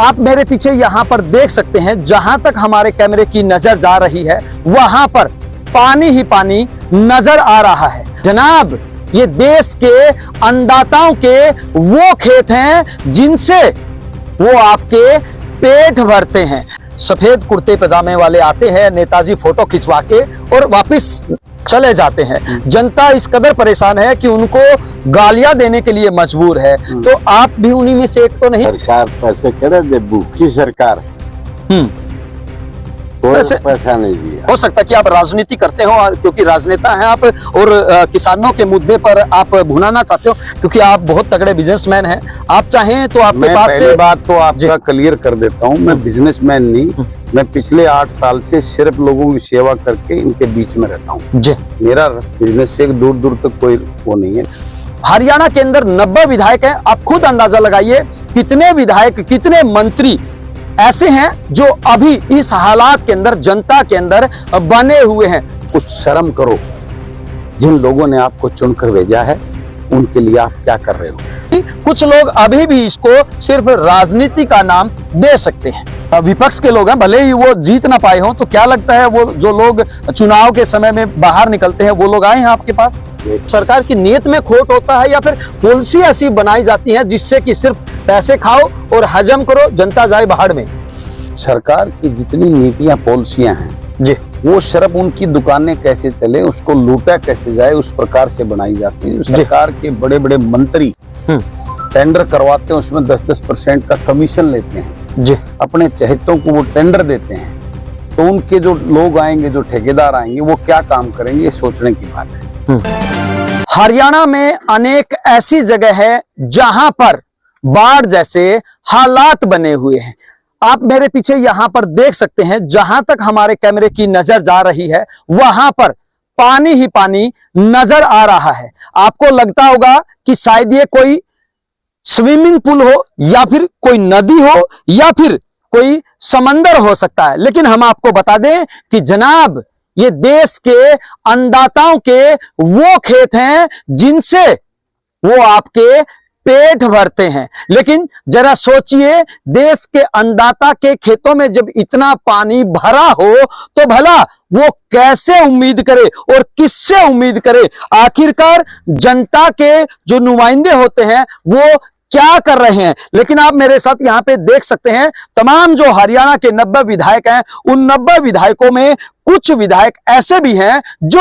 आप मेरे पीछे यहाँ पर देख सकते हैं, जहां तक हमारे कैमरे की नजर जा रही है वहां पर पानी ही पानी नजर आ रहा है। जनाब, ये देश के अन्नदाताओं के वो खेत हैं जिनसे वो आपके पेट भरते हैं। सफेद कुर्ते पजामे वाले आते हैं, नेताजी फोटो खिंचवा के और वापस चले जाते हैं। जनता इस कदर परेशान है कि उनको गालियां देने के लिए मजबूर है। तो आप भी उन्हीं में से एक तो नहीं? सरकार पैसे करे दे, भूखी सरकार कोई पैसा नहीं दिया। हो सकता है कि आप राजनीति करते हो, क्योंकि राजनेता हैं आप, और किसानों के मुद्दे पर आप भुनाना चाहते हो, क्योंकि आप बहुत तगड़े बिजनेसमैन हैं। आप चाहें तो आपके पास से बात तो आपका क्लियर कर देता हूँ, मैं बिजनेसमैन नहीं, मैं पिछले 8 साल से सिर्फ लोगों की सेवा करके इनके बीच में रहता हूँ जी। मेरा बिजनेस से दूर दूर तक कोई वो नहीं है। हरियाणा के अंदर 90 विधायक हैं। आप खुद अंदाजा लगाइए कितने विधायक, कितने मंत्री ऐसे हैं जो अभी इस हालात के अंदर जनता के अंदर बने हुए हैं। कुछ शर्म करो, जिन लोगों ने आपको चुनकर भेजा है उनके लिए आप क्या कर रहे हो। कुछ लोग अभी भी इसको सिर्फ राजनीति का नाम दे सकते हैं। विपक्ष के लोग हैं, भले ही वो जीत ना पाए हों, तो क्या लगता है वो जो लोग चुनाव के समय में बाहर निकलते हैं वो लोग आए हैं आपके पास? सरकार की नीयत में खोट होता है या फिर पॉलिसी ऐसी बनाई जाती है जिससे कि सिर्फ पैसे खाओ और हजम करो, जनता जाए बाहर में? सरकार की जितनी नीतियां पॉलिसियां हैं जी, वो सिर्फ उनकी दुकानें कैसे चले, उसको लूटा कैसे जाए, उस प्रकार से बनाई जाती है। सरकार के बड़े बड़े मंत्री टेंडर करवाते हैं, उसमें 10-10% का कमीशन लेते हैं जी, अपने चहेतों को वो टेंडर देते हैं। तो उनके जो लोग आएंगे, जो ठेकेदार आएंगे, वो क्या काम करेंगे, ये सोचने की बात है। हरियाणा में अनेक ऐसी जगह है जहां पर बाढ़ जैसे हालात बने हुए हैं। आप मेरे पीछे यहां पर देख सकते हैं, जहां तक हमारे कैमरे की नजर जा रही है वहां पर पानी ही पानी नजर आ रहा है। आपको लगता होगा कि शायद ये कोई स्विमिंग पूल हो या फिर कोई नदी हो या फिर कोई समंदर हो सकता है, लेकिन हम आपको बता दें कि जनाब, ये देश के अन्नदाताओं के वो खेत हैं जिनसे वो आपके पेट भरते हैं। लेकिन जरा सोचिए, देश के अन्नदाता के खेतों में जब इतना पानी भरा हो तो भला वो कैसे उम्मीद करे और किससे उम्मीद करे? आखिरकार जनता के जो नुमाइंदे होते हैं वो क्या कर रहे हैं? लेकिन आप मेरे साथ यहाँ पे देख सकते हैं, तमाम जो हरियाणा के 90 विधायक हैं, उन 90 विधायकों में कुछ विधायक ऐसे भी हैं जो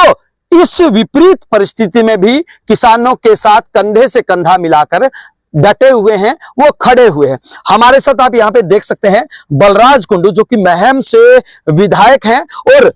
इस विपरीत परिस्थिति में भी किसानों के साथ कंधे से कंधा मिलाकर डटे हुए हैं, वो खड़े हुए हैं। हमारे साथ आप यहाँ पे देख सकते हैं बलराज कुंडू, जो कि महम से विधायक हैं, और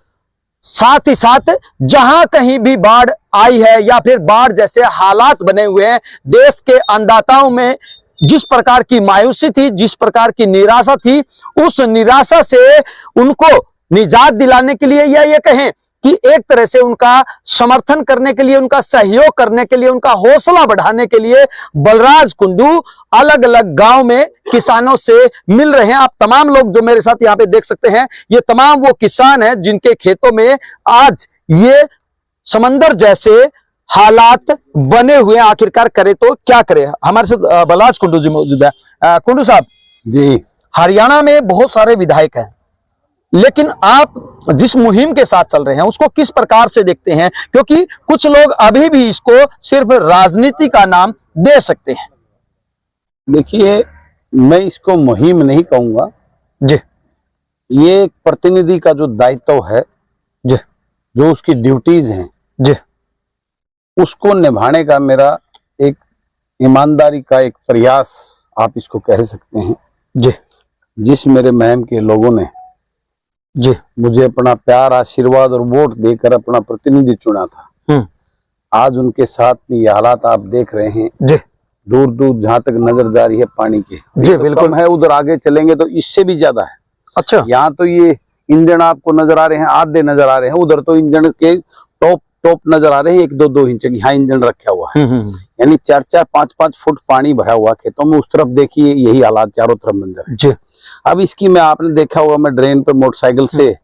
साथ ही साथ जहां कहीं भी बाढ़ आई है या फिर बाढ़ जैसे हालात बने हुए हैं, देश के अन्नदाताओं में जिस प्रकार की मायूसी थी, जिस प्रकार की निराशा थी, उस निराशा से उनको निजात दिलाने के लिए, या ये कहें कि एक तरह से उनका समर्थन करने के लिए, उनका सहयोग करने के लिए, उनका हौसला बढ़ाने के लिए बलराज कुंडू अलग अलग गांव में किसानों से मिल रहे हैं। आप तमाम लोग जो मेरे साथ यहाँ पे देख सकते हैं, ये तमाम वो किसान हैं जिनके खेतों में आज ये समंदर जैसे हालात बने हुए हैं। आखिरकार करे तो क्या करे? हमारे साथ बलराज कुंडू जी मौजूद है। कुंडू साहब जी, हरियाणा में बहुत सारे विधायक हैं, लेकिन आप जिस मुहिम के साथ चल रहे हैं उसको किस प्रकार से देखते हैं? क्योंकि कुछ लोग अभी भी इसको सिर्फ राजनीति का नाम दे सकते हैं। देखिए, मैं इसको मुहिम नहीं कहूंगा जी, ये एक प्रतिनिधि का जो दायित्व है जी, जो उसकी ड्यूटीज हैं जी, उसको निभाने का मेरा एक ईमानदारी का एक प्रयास आप इसको कह सकते हैं जी, जिस मेरे महम के लोगों ने जी, मुझे अपना प्यार, आशीर्वाद और वोट देकर अपना प्रतिनिधि चुना था। आज उनके साथ ये हालात आप देख रहे हैं जी, दूर दूर जहां तक नजर जा रही है पानी की जी, बिल्कुल है। उधर आगे चलेंगे तो इससे भी ज्यादा है। अच्छा, यहाँ तो ये इंजन आपको नजर आ रहे हैं, आधे नजर आ रहे हैं, उधर तो इंजन के टॉप नजर आ रहे हैं, 1-2 इंच की यहाँ इंजन रखा हुआ है। यानी 4-4, 5-5 फुट पानी भरा हुआ खेतों में। उस तरफ देखिए, यही हालात चारों तरफ मंजर है जी। अब इसकी मैं, आपने देखा होगा, मैं ड्रेन पे मोटरसाइकिल से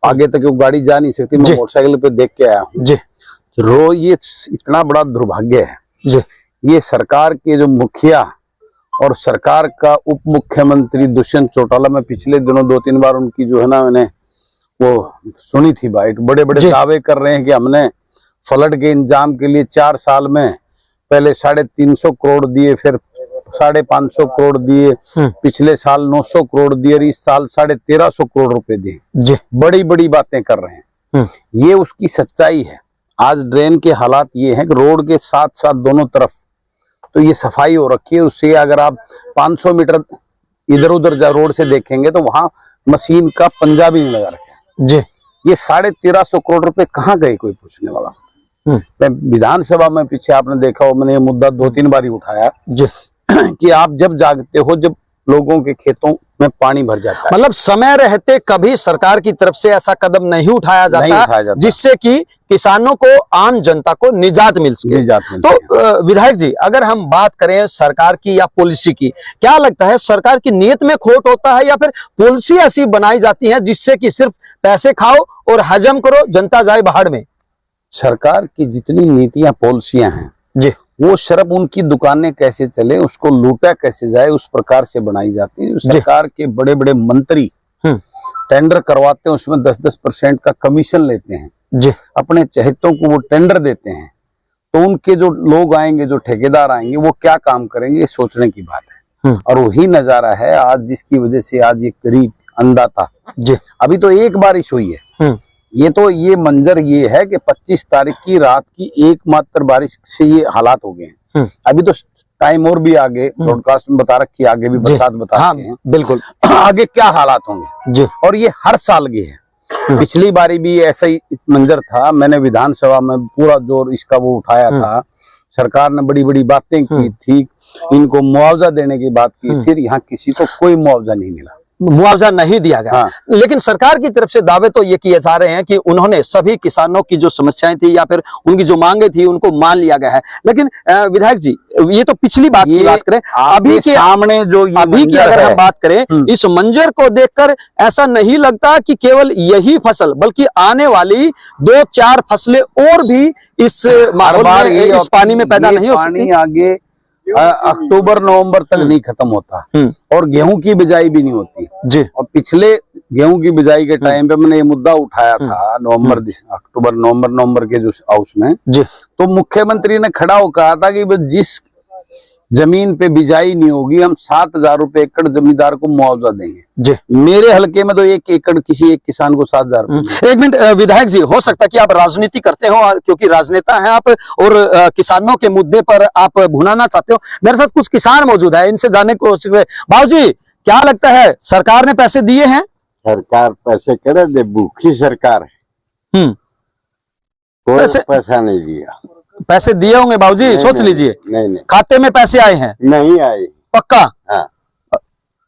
आगे तक वो गाड़ी जा नहीं सकती, मैं मोटरसाइकिल पे देख के आया हूँ जी। ये इतना बड़ा दुर्भाग्य है जी। ये सरकार के जो मुखिया और सरकार का उप मुख्यमंत्री दुष्यंत चौटाला, मैं पिछले दिनों 2-3 बार उनकी जो है ना मैंने वो सुनी थी बाइट, बड़े बड़े दावे कर रहे हैं कि हमने फ्लड के इंतजाम के लिए 4 साल में पहले 350 करोड़ दिए, फिर 550 करोड़ दिए, पिछले साल 900 करोड़ दिए और इस साल 1350 करोड़ रुपए दिए। बड़ी बड़ी बातें कर रहे हैं। ये उसकी सच्चाई है। आज ड्रेन के हालात ये हैं कि रोड के साथ साथ दोनों तरफ तो ये सफाई हो रखी है। उससे अगर आप 500 मीटर इधर उधर रोड से देखेंगे तो वहां मशीन का पंजा भी नहीं लगा रखा जी। ये 1350 करोड़ रुपए कहाँ गए, कोई पूछने वाला। मैं विधानसभा में पीछे आपने देखा हो, मैंने ये मुद्दा 2-3 बार ही उठाया जी कि आप जब जागते हो जब लोगों के खेतों में पानी भर जाता है, मतलब समय रहते कभी सरकार की तरफ से ऐसा कदम नहीं उठाया जाता जिससे कि किसानों को, आम जनता को निजात मिल सके। तो विधायक जी, अगर हम बात करें सरकार की या पॉलिसी की, क्या लगता है सरकार की नीयत में खोट होता है या फिर पॉलिसी ऐसी बनाई जाती है जिससे कि सिर्फ पैसे खाओ और हजम करो, जनता जाए बाहर में? सरकार की जितनी नीतियां पॉलिसियां हैं जी, वो सिर्फ उनकी दुकानें कैसे चले, उसको लूटा कैसे जाए, उस प्रकार से बनाई जाती है। सरकार के बड़े बड़े मंत्री टेंडर करवाते हैं, उसमें 10-10% का कमीशन लेते हैं जी, अपने चहेतों को वो टेंडर देते हैं। तो उनके जो लोग आएंगे, जो ठेकेदार आएंगे, वो क्या काम करेंगे, ये सोचने की बात है। और वही नजारा है आज, जिसकी वजह से आज ये गरीब अंधा था जी। अभी तो एक बारिश हुई है, ये मंजर ये है कि 25 तारीख की रात की एकमात्र बारिश से ये हालात हो गए हैं। अभी तो टाइम और भी आगे ब्रॉडकास्ट में बता रखी, आगे भी बरसात बता रखी है, बिल्कुल आगे क्या हालात होंगे जी। और ये हर साल की है। पिछली बारी भी ऐसा ही मंजर था, मैंने विधानसभा में पूरा जोर इसका वो उठाया था। सरकार ने बड़ी बड़ी बातें की थी, इनको मुआवजा देने की बात की थी, यहाँ किसी को कोई मुआवजा नहीं मिला, मुआवजा नहीं दिया गया। लेकिन सरकार की तरफ से दावे तो ये किए जा रहे हैं कि उन्होंने सभी किसानों की जो समस्याएं थी या फिर उनकी जो मांगे थी उनको मान लिया गया है। लेकिन विधायक जी, ये तो पिछली बात की बात करें, अभी के सामने जो अभी की अगर हम बात करें, इस मंजर को देखकर ऐसा नहीं लगता कि केवल यही फसल बल्कि आने वाली 2-4 फसलें और भी इस माहौल में, इस पानी में पैदा नहीं हो सकती? आगे अक्टूबर नवंबर तक नहीं खत्म होता और गेहूं की बिजाई भी नहीं होती जी। और पिछले गेहूं की बिजाई के टाइम पे मैंने ये मुद्दा उठाया था अक्टूबर नवंबर के जो हाउस में जी, तो मुख्यमंत्री ने खड़ा होकर कहा था कि जिस जमीन पे बिजाई नहीं होगी हम 7,000 रुपए एकड़ जमींदार को मुआवजा देंगे जी। मेरे हलके में तो 1 एकड़ किसी एक किसान को 7,000। एक मिनट विधायक जी, हो सकता है कि आप राजनीति करते हो और क्योंकि राजनेता हैं आप और किसानों के मुद्दे पर आप भुनाना चाहते हो। मेरे साथ कुछ किसान मौजूद है, इनसे जानने को। बाबूजी, क्या लगता है सरकार ने पैसे दिए हैं? सरकार पैसे करे दे, भूखी सरकार है, कोई पैसा नहीं दिया। पैसे दिए होंगे बाबूजी, सोच लीजिए। नहीं, खाते में पैसे आए हैं? नहीं आए। पक्का? हाँ।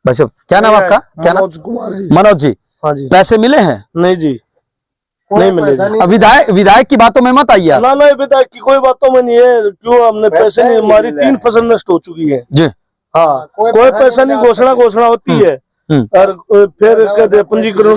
बच्चों, क्या नाम आपका? क्या नाम? मनोज जी। हाँ जी। पैसे मिले हैं? नहीं जी, नहीं मिले। विधायक की बातों में मत आइए। ना विधायक की कोई बातों में नहीं है। क्यों? हमने पैसे नहीं, हमारी 3 फसल नष्ट हो चुकी है जी। हाँ, कोई पैसा नहीं, घोषणा होती है और फिर पंजीकरण।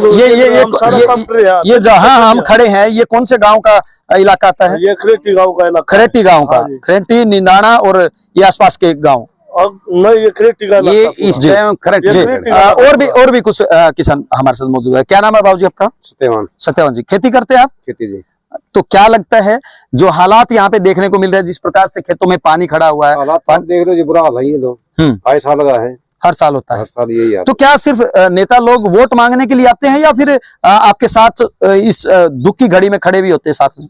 ये जहाँ हम खड़े हैं, ये कौन से गाँव का इलाका आता है? ये खरेटी गांव का इलाका। खरेटी गांव का? खरेटी, निंदाना और ये आसपास के गांव? नहीं, ये खरेटी का इलाका। और भी कुछ किसान हमारे साथ मौजूद है। क्या नाम है बाबूजी आपका? सत्यवान जी। खेती करते हैं आप? खेती जी। तो क्या लगता है जो हालात यहाँ पे देखने को मिल रहे हैं, जिस प्रकार से खेतों में पानी खड़ा हुआ है? हालात देख रहे हो जी, बुरा हाल है। तो हर साल लगा है, हर साल होता है, हर साल यही। तो क्या सिर्फ नेता लोग वोट मांगने के लिए आते हैं या फिर आपके साथ इस दुख की घड़ी में खड़े भी होते हैं साथ में?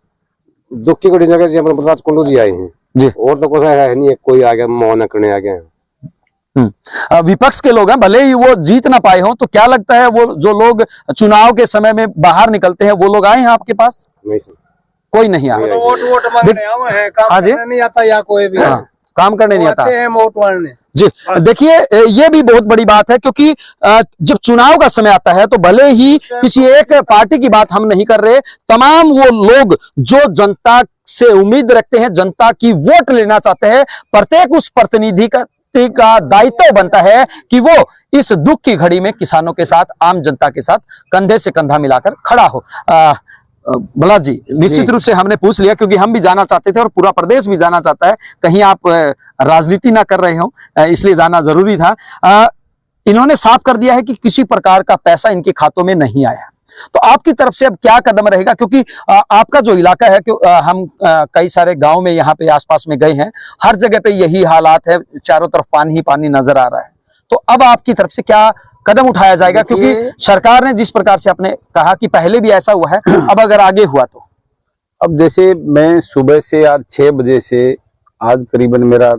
दुख की घड़ी जगह जी अपने प्रसाद कुंडू जी आए हैं जी, और तो कुछ है नहीं, कोई आ गया मुआवजा करने आ गया। विपक्ष के लोग हैं, भले ही वो जीत ना पाए हों, तो क्या लगता है वो जो लोग चुनाव के समय में बाहर निकलते हैं वो लोग आए हैं आपके पास? नहीं सर, कोई नहीं आया। वोट मांगने आए हैं, काम करने नहीं आता या कोई भी काम करने नहीं आता है, वोट मांगने जी। देखिए, ये भी बहुत बड़ी बात है क्योंकि जब चुनाव का समय आता है तो भले ही किसी एक पार्टी की बात हम नहीं कर रहे, तमाम वो लोग जो जनता से उम्मीद रखते हैं, जनता की वोट लेना चाहते हैं, प्रत्येक उस प्रतिनिधि का दायित्व बनता है कि वो इस दुख की घड़ी में किसानों के साथ, आम जनता के साथ कंधे से कंधा मिलाकर खड़ा हो। बलराज जी, निश्चित रूप से हमने पूछ लिया क्योंकि हम भी जाना चाहते थे और पूरा प्रदेश भी जाना चाहता है, कहीं आप राजनीति ना कर रहे हो, इसलिए जाना जरूरी था। इन्होंने साफ कर दिया है कि किसी प्रकार का पैसा इनके खातों में नहीं आया। तो आपकी तरफ से अब क्या कदम रहेगा, क्योंकि आपका जो इलाका है, हम कई सारे गांव में यहाँ पे आसपास में गए हैं, हर जगह पे यही हालात है, चारों तरफ पानी ही पानी नजर आ रहा है। तो अब आपकी तरफ से क्या कदम उठाया जाएगा, क्योंकि सरकार ने जिस प्रकार से आपने कहा कि पहले भी ऐसा हुआ है, अब अगर आगे हुआ तो? अब जैसे मैं सुबह से आज 6 बजे से आज करीबन मेरा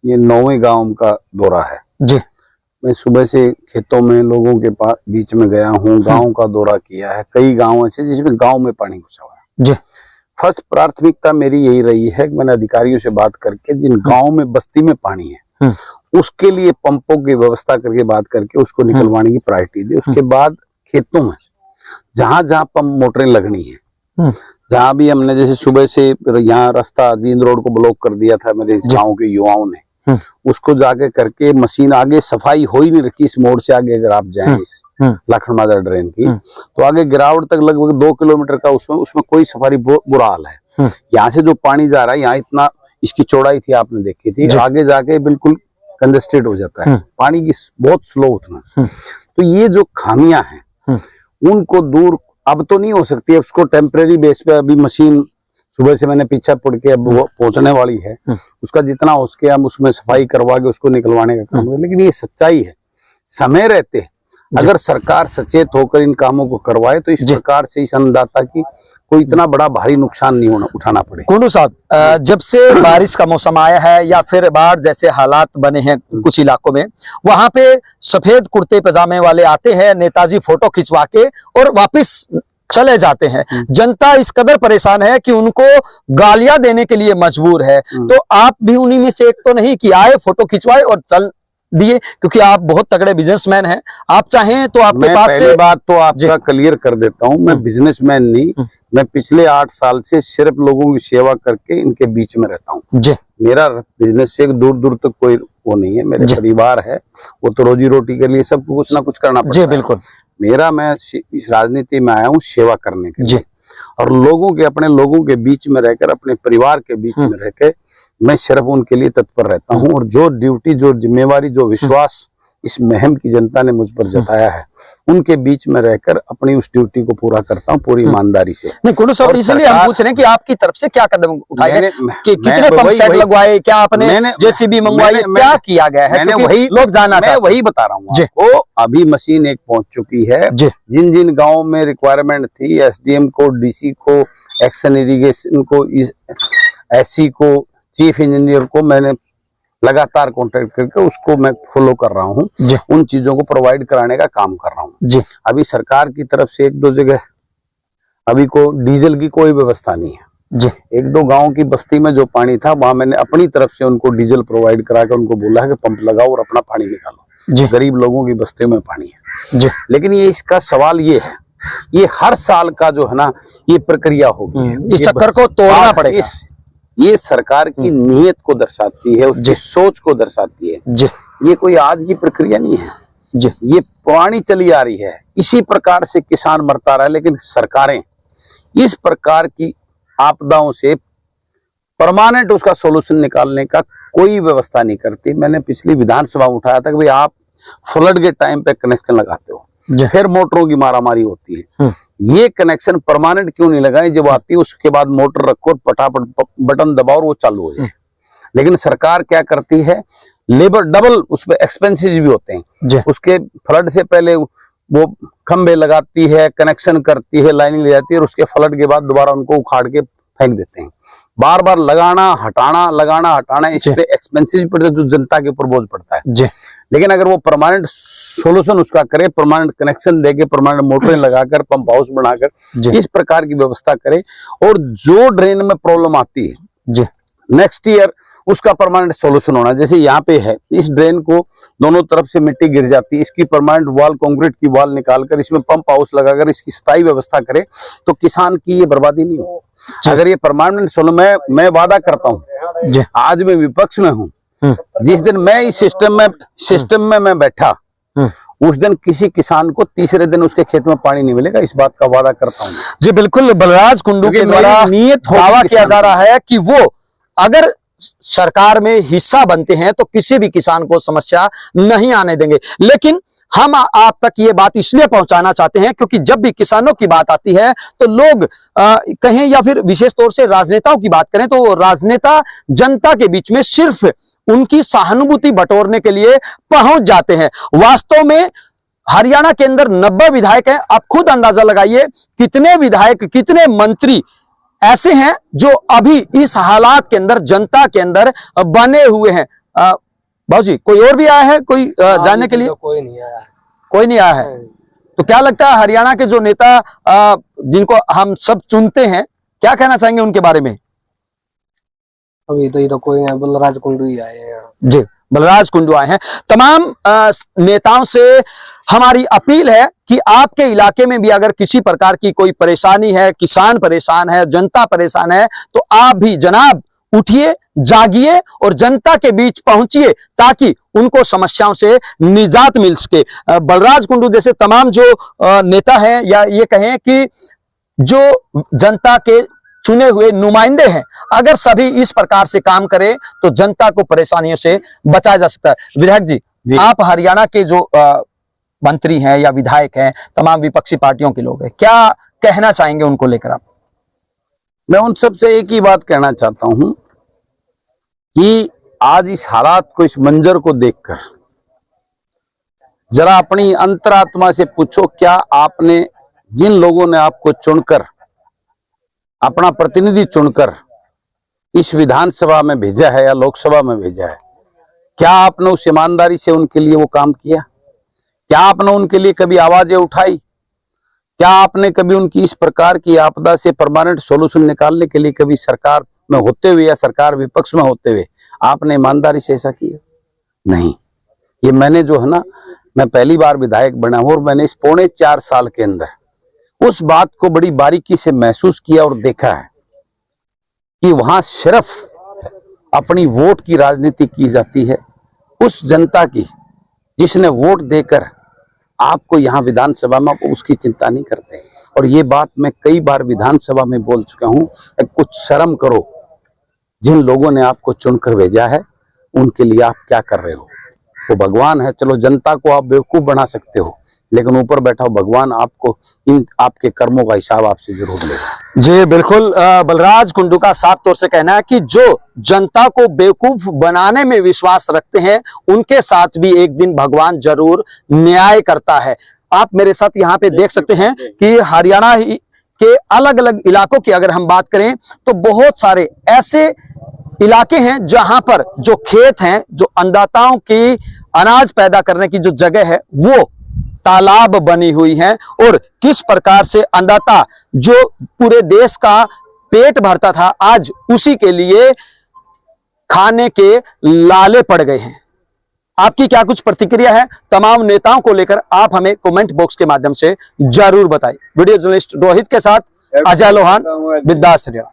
ये 9वें गांव का दौरा है जी। मैं सुबह से खेतों में लोगों के पास बीच में गया हूँ, गांव का दौरा किया है, कई गांव ऐसे जिसमें गांव में पानी घुसा हुआ है जी। फर्स्ट प्राथमिकता मेरी यही रही है कि मैंने अधिकारियों से बात करके जिन गांव में बस्ती में पानी है उसके लिए पंपों की व्यवस्था करके बात करके उसको निकलवाने की प्रायोरिटी दी। उसके बाद खेतों में जहां जहां पंप मोटरें लगनी है, जहां भी हमने जैसे सुबह से यहाँ रास्ता जींद रोड को ब्लॉक कर दिया था मेरे गांव के युवाओं ने, उसको जाके करके मशीन आगे सफाई हो ही नहीं रखी। इस मोड़ से आगे अगर आप जाएं इस लाखन माजरा ड्रेन की तो आगे गिरावट तक लगभग 2 किलोमीटर का उसमें कोई सफाई बुरा हाल है। यहाँ से जो पानी जा रहा है, यहाँ इतना इसकी चौड़ाई थी आपने देखी थी, आगे जाके बिल्कुल कंजेस्टेड हो जाता है, पानी की बहुत स्लो उठना। तो ये जो खामियां हैं उनको दूर अब तो नहीं हो सकती है, उसको टेम्परेरी बेस पे अभी मशीन सुबह से मैंने पीछा पड़ के अब वो पहुंचने वाली है, उसका जितना हो सके हम उसमें सफाई करवा के उसको निकलवाने का काम है। लेकिन ये सच्चाई है, समय रहते अगर सरकार सचेत होकर इन कामों को करवाए तो इस प्रकार से इस अन्नदाता की कोई इतना बड़ा भारी नुकसान नहीं उठाना पड़े। कुंडू साहब, जब से बारिश का मौसम आया है या फिर बाढ़ जैसे हालात बने हैं कुछ इलाकों में, वहां पे सफेद कुर्ते पजामे वाले आते हैं, नेताजी फोटो खिंचवा के और वापस चले जाते हैं। जनता इस कदर परेशान है कि उनको गालियां देने के लिए मजबूर है। तो आप भी उन्हीं में से एक तो नहीं कि आए, फोटो खिंचवाए और चल दिए, क्योंकि आप बहुत तगड़े बिजनेसमैन हैं, आप चाहें तो आपके पास पहले बात तो आपका क्लियर कर देता हूं, मैं बिजनेसमैन नहीं, मैं पिछले 8 साल से सिर्फ लोगों की सेवा करके इनके बीच में रहता हूं। मेरा बिजनेस से दूर दूर तक कोई वो नहीं है, मेरे परिवार है, वो तो रोजी रोटी के लिए सबको कुछ ना कुछ करना पड़ता है। बिल्कुल, मेरा मैं इस राजनीति में आया हूँ सेवा करने के लिए और लोगों के अपने लोगों के बीच में रहकर, अपने परिवार के बीच में रहकर मैं सिर्फ उनके लिए तत्पर रहता हूं। और जो ड्यूटी, जो जिम्मेवारी, जो विश्वास इस महम की जनता ने मुझ पर जताया है, उनके बीच में रहकर अपनी उस ड्यूटी को पूरा करता हूं पूरी ईमानदारी से। नहीं कुंडू साहब, इसलिए हम पूछ रहे हैं कि आपकी तरफ से क्या कदम उठाए गए, कितने पंप सेट लगवाए, क्या आपने जेसीबी मंगवाई, क्या किया गया है? वही लोग जाना, मैं वही बता रहा हूँ वो अभी मशीन एक पहुंच चुकी है। जिन जिन गाँव में रिक्वायरमेंट थी, SDM को, DC को, एक्शन इरिगेशन को, SC को, चीफ इंजीनियर को मैंने लगातार कांटेक्ट करके उसको मैं फॉलो कर रहा हूँ, उन चीजों को प्रोवाइड कराने का काम कर रहा हूँ। अभी सरकार की तरफ से 1-2 जगह अभी को डीजल की कोई व्यवस्था नहीं है। 1-2 गांव की बस्ती में जो पानी था वहां मैंने अपनी तरफ से उनको डीजल प्रोवाइड करा कर उनको बोला है कि पंप लगाओ और अपना पानी निकालो। गरीब लोगों की बस्तियों में पानी है। लेकिन ये इसका सवाल ये है, ये हर साल का जो है ना ये प्रक्रिया होगी, इस चक्कर को तोड़ना पड़ेगा। ये सरकार की नीयत को दर्शाती है, उसकी सोच को दर्शाती है। ये कोई आज की प्रक्रिया नहीं है, ये पुरानी चली आ रही है। इसी प्रकार से किसान मरता रहा, लेकिन सरकारें इस प्रकार की आपदाओं से परमानेंट उसका सॉल्यूशन निकालने का कोई व्यवस्था नहीं करती। मैंने पिछली विधानसभा में उठाया था कि भाई आप फ्लड के टाइम पे कनेक्शन लगाते हो, फिर मोटरों की मारामारी होती है, ये कनेक्शन परमानेंट क्यों नहीं लगाए? जब आती है उसके बाद मोटर रखो और फटाफट बटन दबाओ और वो चालू हो जाए। लेकिन सरकार क्या करती है, लेबर डबल उसमें एक्सपेंसेस भी होते हैं। उसके फ्लड से पहले वो खंबे लगाती है, कनेक्शन करती है, लाइनिंग ले जाती है और उसके फ्लड के बाद दोबारा उनको उखाड़ के फेंक देते हैं। बार बार लगाना हटाना, इस पे एक्सपेंसेस भी पड़ते हैं जो जनता के ऊपर बोझ पड़ता है। लेकिन अगर वो परमानेंट सोल्यूशन उसका करे, परमानेंट कनेक्शन देके, परमानेंट मोटरें लगाकर, पंप हाउस बनाकर इस प्रकार की व्यवस्था करे और जो ड्रेन में प्रॉब्लम आती है नेक्स्ट ईयर उसका परमानेंट सॉल्यूशन होना। जैसे यहाँ पे है, इस ड्रेन को दोनों तरफ से मिट्टी गिर जाती है, इसकी परमानेंट वॉल, कंक्रीट की वॉल निकालकर इसमें पंप हाउस लगाकर इसकी स्थायी व्यवस्था करे तो किसान की ये बर्बादी नहीं हो। अगर ये परमानेंट सोल्यूशन, मैं वादा करता हूँ, आज मैं विपक्ष में हूँ, जिस दिन मैं इस सिस्टम में मैं बैठा उस दिन किसी किसान को तीसरे दिन उसके खेत में पानी नहीं मिलेगा, इस बात का वादा करता हूँ। जी बिल्कुल, बलराज कुंडू के द्वारा दावा किया जा रहा है कि वो अगर सरकार में हिस्सा बनते हैं तो किसी भी किसान को समस्या नहीं आने देंगे। लेकिन हम आप तक ये बात इसलिए पहुंचाना चाहते हैं क्योंकि जब भी किसानों की बात आती है तो लोग कहें या फिर विशेष तौर से राजनेताओं की बात करें तो राजनेता जनता के बीच में सिर्फ उनकी सहानुभूति बटोरने के लिए पहुंच जाते हैं। वास्तव में हरियाणा के अंदर 90 विधायक हैं। आप खुद अंदाजा लगाइए कितने विधायक, कितने मंत्री ऐसे हैं जो अभी इस हालात के अंदर, जनता के अंदर बने हुए हैं। बाबूजी, कोई और भी आया है कोई जानने के लिए? कोई नहीं आया, कोई नहीं आया है। तो क्या लगता है हरियाणा के जो नेता जिनको हम सब चुनते हैं, क्या कहना चाहेंगे उनके बारे में? अभी तो ये तो कोई नहीं, बलराज कुंडू ही आए हैं। जी, बलराज कुंडू आए हैं। तमाम नेताओं से हमारी अपील है कि आपके इलाके में भी अगर किसी प्रकार की कोई परेशानी है, किसान परेशान है, जनता परेशान है, तो आप भी जनाब उठिए, जागिए और जनता के बीच पहुंचिए ताकि उनको समस्याओं से निजात मिल सके। बलराज कुंडू जैसे तमाम जो नेता हैं, या ये कहें कि जो जनता के चुने हुए नुमाइंदे हैं, अगर सभी इस प्रकार से काम करें तो जनता को परेशानियों से बचाया जा सकता है। विधायक जी, आप हरियाणा के जो मंत्री हैं या विधायक हैं, तमाम विपक्षी पार्टियों के लोग हैं, क्या कहना चाहेंगे उनको लेकर आप? मैं उन सबसे एक ही बात कहना चाहता हूं कि आज इस हालात को, इस मंजर को देखकर जरा अपनी अंतरात्मा से पूछो, क्या आपने, जिन लोगों ने आपको चुनकर, अपना प्रतिनिधि चुनकर इस विधानसभा में भेजा है या लोकसभा में भेजा है, क्या आपने उस ईमानदारी से उनके लिए वो काम किया? क्या आपने उनके लिए कभी आवाजें उठाई? क्या आपने कभी उनकी इस प्रकार की आपदा से परमानेंट सॉल्यूशन निकालने के लिए कभी सरकार में होते हुए या सरकार विपक्ष में होते हुए आपने ईमानदारी से ऐसा किया? नहीं। ये मैंने जो है ना, मैं पहली बार विधायक बना हूं और मैंने इस 4.25 साल के अंदर उस बात को बड़ी बारीकी से महसूस किया और देखा है कि वहां सिर्फ अपनी वोट की राजनीति की जाती है, उस जनता की जिसने वोट देकर आपको यहाँ विधानसभा में, आप उसकी चिंता नहीं करते। और ये बात मैं कई बार विधानसभा में बोल चुका हूं, कुछ शर्म करो, जिन लोगों ने आपको चुनकर भेजा है उनके लिए आप क्या कर रहे हो? वो भगवान है, चलो जनता को आप बेवकूफ बना सकते हो, लेकिन ऊपर बैठा भगवान आपको इन आपके कर्मों का हिसाब आपसे जरूर लेगा। जी बिल्कुल, बलराज कुंडू का साफ तौर से कहना है कि जो जनता को बेवकूफ बनाने में विश्वास रखते हैं उनके साथ भी एक दिन भगवान जरूर न्याय करता है। आप मेरे साथ यहाँ पे देख सकते हैं कि हरियाणा के अलग अलग इलाकों की अगर हम बात करें तो बहुत सारे ऐसे इलाके हैं जहां पर जो खेत हैं, जो अन्नदाताओं की अनाज पैदा करने की जो जगह है वो तालाब बनी हुई हैं, और किस प्रकार से अन्नदाता जो पूरे देश का पेट भरता था आज उसी के लिए खाने के लाले पड़ गए हैं। आपकी क्या कुछ प्रतिक्रिया है तमाम नेताओं को लेकर? आप हमें कमेंट बॉक्स के माध्यम से जरूर बताइए। वीडियो जर्नलिस्ट रोहित के साथ अजय लोहान, बिंदास हरियाणा।